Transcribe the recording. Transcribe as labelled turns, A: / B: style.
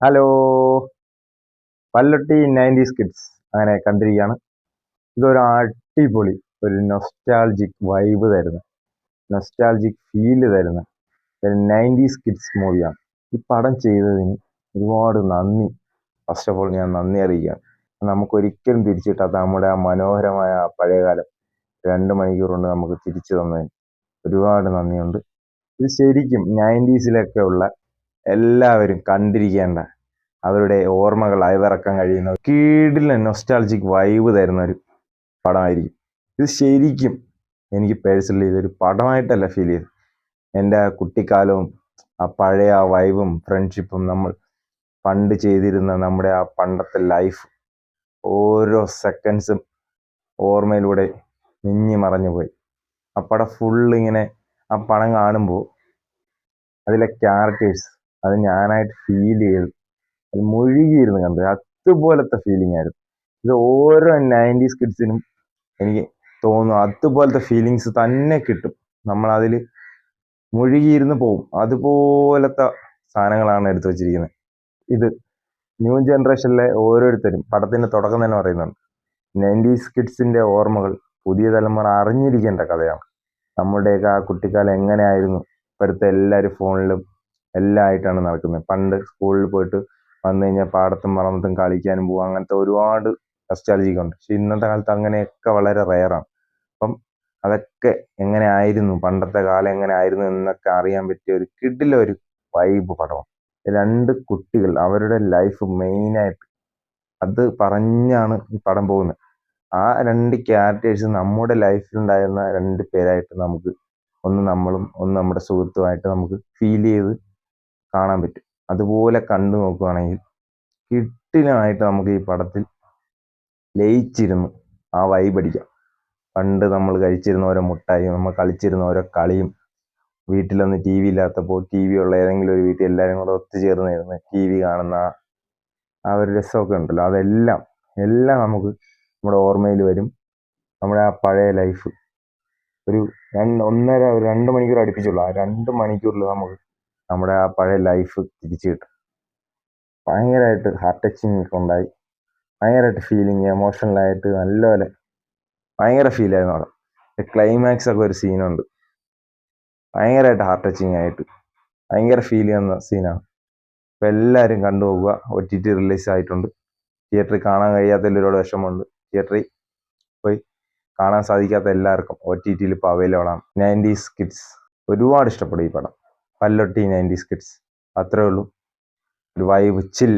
A: Hello. Pallotty 90s kids അങ്ങനെ കണ്ടിരിക്കുകയാണ്. ഇതൊരു അടിപൊളി ഒരു നൊസ്റ്റാൾജിക് വൈബ് തരുന്ന നൊസ്റ്റാൾജിക് ഫീല് തരുന്ന ഒരു 90s കിഡ്സ് മൂവിയാണ്. ഈ പടം ചെയ്തതിന് ഒരുപാട് നന്ദി. ഫസ്റ്റ് ഓഫ് ഓൾ ഞാൻ നന്ദി അറിയിക്കുകയാണ്. നമുക്കൊരിക്കലും തിരിച്ചു കിട്ടാത്ത നമ്മുടെ ആ മനോഹരമായ ആ പഴയകാലം 2 മണിക്കൂർ കൊണ്ട് നമുക്ക് തിരിച്ചു തന്നതിന് ഒരുപാട് നന്ദിയുണ്ട്. ഇത് ശരിക്കും 90സിലൊക്കെ ഉള്ള എല്ലാവരും കണ്ടിരിക്കേണ്ട, അവരുടെ ഓർമ്മകൾ അയവിറക്കാൻ കഴിയുന്ന കിടിലൻ നൊസ്റ്റാൾജിക് വൈബ് തരുന്ന ഒരു പടമായിരിക്കും ഇത്. ശരിക്കും എനിക്ക് പേഴ്സണലി ഇതൊരു പടമായിട്ടല്ല ഫീൽ ചെയ്തത്. എൻ്റെ ആ കുട്ടിക്കാലവും ആ പഴയ ആ വൈബും ഫ്രണ്ട്ഷിപ്പും നമ്മൾ പണ്ട് ചെയ്തിരുന്ന നമ്മുടെ ആ പണ്ടത്തെ ലൈഫ് ഓരോ സെക്കൻഡ്സും ഓർമ്മയിലൂടെ മിന്നി മറഞ്ഞു പോയി. ആ പടം ഫുള്ളിങ്ങനെ ആ പടം കാണുമ്പോൾ അതിലെ ക്യാരക്ടേഴ്സ് അത് ഞാനായിട്ട് ഫീൽ ചെയ്ത് അത് മുഴുകിയിരുന്ന് കണ്ട് അതുപോലത്തെ ഫീലിംഗ് ആയിരുന്നു ഇത്. ഓരോ 90s കിഡ്സിനും എനിക്ക് തോന്നുന്നു അതുപോലത്തെ ഫീലിങ്സ് തന്നെ കിട്ടും. നമ്മൾ അതിൽ മുഴുകിയിരുന്ന് പോവും. അതുപോലത്തെ സാധനങ്ങളാണ് എടുത്തു വച്ചിരിക്കുന്നത്. ഇത് ന്യൂ ജനറേഷനിലെ ഓരോരുത്തരും പടത്തിന്റെ തുടക്കം തന്നെ പറയുന്നുണ്ട്, 90s കിഡ്സിന്റെ ഓർമ്മകൾ പുതിയ തലമുറ അറിഞ്ഞിരിക്കേണ്ട കഥയാണ്. നമ്മുടെയൊക്കെ ആ കുട്ടിക്കാലം എങ്ങനെയായിരുന്നു. ഇപ്പോഴത്തെ എല്ലാവരും ഫോണിലും എല്ലാം ആയിട്ടാണ് നടക്കുന്നത്. പണ്ട് സ്കൂളിൽ പോയിട്ട് വന്നു കഴിഞ്ഞാൽ പാടത്തും പറമ്പത്തും കളിക്കാനും പോകും. അങ്ങനത്തെ ഒരുപാട് നൊസ്റ്റാൾജിക് ഉണ്ട്. പക്ഷെ ഇന്നത്തെ കാലത്ത് അങ്ങനെയൊക്കെ വളരെ റെയറാണ്. അപ്പം അതൊക്കെ എങ്ങനെ ആയിരുന്നു, പണ്ടത്തെ കാലം എങ്ങനെ ആയിരുന്നു എന്നൊക്കെ അറിയാൻ പറ്റിയ ഒരു കിടിലൊരു വൈബ് പടമാണ്. 2 കുട്ടികൾ അവരുടെ ലൈഫ് മെയിനായിട്ട് അത് പറഞ്ഞാണ് ഈ പടം പോകുന്നത്. ആ 2 ക്യാരക്ടേഴ്സ് നമ്മുടെ ലൈഫിലുണ്ടായിരുന്ന 2 പേരായിട്ട് നമുക്ക് ഒന്ന് നമ്മളും ഒന്ന് നമ്മുടെ സുഹൃത്തുമായിട്ട് നമുക്ക് ഫീൽ ചെയ്ത് കാണാൻ പറ്റും. അതുപോലെ കണ്ടു നോക്കുകയാണെങ്കിൽ കിട്ടിലായിട്ട് നമുക്ക് ഈ പടത്തിൽ ലയിച്ചിരുന്നു ആ വൈബ് അടിക്കാം. പണ്ട് നമ്മൾ കഴിച്ചിരുന്ന ഓരോ മുട്ടായും നമ്മൾ കളിച്ചിരുന്ന ഓരോ കളിയും, വീട്ടിലൊന്നും ടി വി ഇല്ലാത്തപ്പോൾ ടി വി ഉള്ള ഏതെങ്കിലും ഒരു വീട്ടിൽ എല്ലാവരും കൂടെ ഒത്തുചേർന്നിരുന്ന് ടി വി കാണുന്ന ആ ഒരു രസമൊക്കെ ഉണ്ടല്ലോ, അതെല്ലാം എല്ലാം നമുക്ക് നമ്മുടെ ഓർമ്മയിൽ വരും. നമ്മുടെ ആ പഴയ ലൈഫ് ഒരു 2 മണിക്കൂർ അടുപ്പിച്ചുള്ളൂ. ആ 2 മണിക്കൂറിൽ നമുക്ക് നമ്മുടെ ആ പഴയ ലൈഫ് തിരിച്ചു കിട്ടും. ഭയങ്കരമായിട്ട് ഹാർട്ട് ടച്ചിങ് ഒക്കെ ഉണ്ടായി. ഭയങ്കരമായിട്ട് ഫീലിങ് എമോഷണലായിട്ട് നല്ലപോലെ ഭയങ്കര ഫീലായിരുന്നു അവിടെ. ക്ലൈമാക്സ് ഒക്കെ ഒരു സീനുണ്ട്, ഭയങ്കരമായിട്ട് ഹാർട്ട് ടച്ചിങ് ആയിട്ട് ഭയങ്കര ഫീൽ ചെയ്യുന്ന സീനാണ്. അപ്പോൾ എല്ലാവരും കണ്ടുപോകുക. OTT റിലീസ് ആയിട്ടുണ്ട്. തിയേറ്ററിൽ കാണാൻ കഴിയാത്തതിൽ ഒരുപാട് വിഷമമുണ്ട്. തിയേറ്ററിൽ പോയി കാണാൻ സാധിക്കാത്ത എല്ലാവർക്കും OTTയിൽ ഇപ്പോൾ അവൈലബിൾ ആണ്. 90s കിഡ്സ് ഒരുപാട് ഇഷ്ടപ്പെടും ഈ പടം. Pallotty 90s kids. അത്രേ ഉള്ളൂ. ഒരു വൈബ് ചിൽ